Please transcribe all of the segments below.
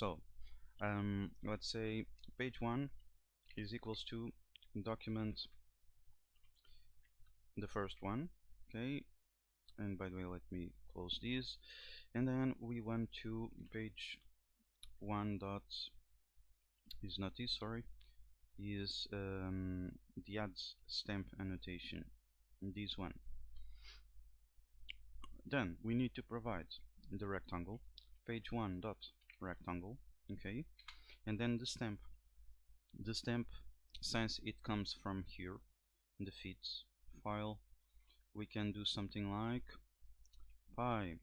So let's say page 1 is equals to document the first one. Okay, and by the way, let me close these, and then we went to page 1 dot is not this, sorry, is the add stamp annotation, this one. Then we need to provide the rectangle, page 1 dot rectangle, okay, and then the stamp. The stamp, since it comes from here in the feeds file, we can do something like PyMuPDF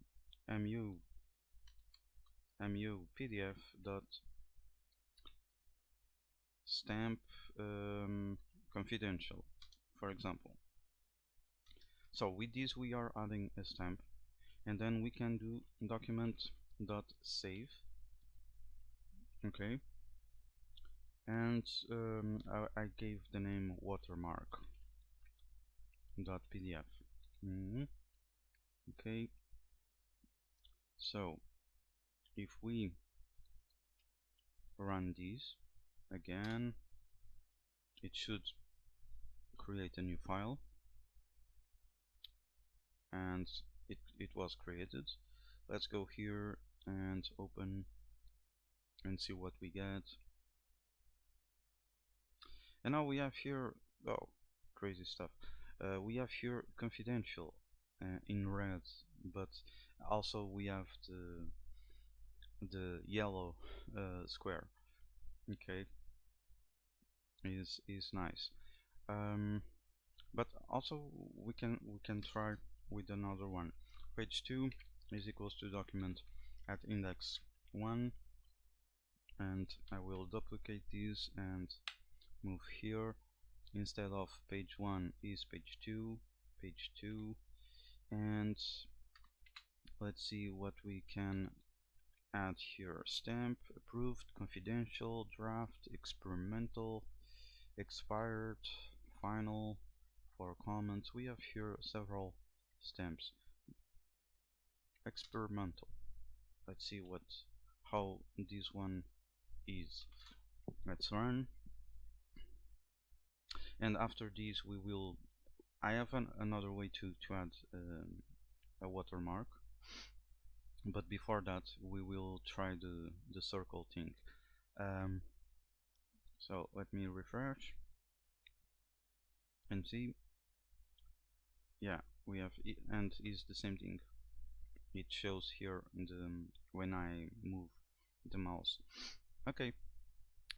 dot stamp confidential, for example. So with this we are adding a stamp, and then we can do document dot save, okay, and I gave the name watermark dot pdf. Okay, so if we run this again, it should create a new file, and it was created. Let's go here and open and see what we get. And now we have here, oh, crazy stuff. We have here confidential in red, but also we have the yellow square. Okay, is nice. But also we can try with another one. Page 2 is equals to document at index 1, and I will duplicate this and move here. Instead of page 1 is page 2, and let's see what we can add here. Stamp, approved, confidential, draft, experimental, expired, final, for comments. We have here several stamps. Experimental, let's see how this one is. Let's run, and after this we will, I have another way to add a watermark, but before that we will try the circle thing. So let me refresh and see. Yeah, we have it, and is the same thing. It shows here in the when I move the mouse. Okay,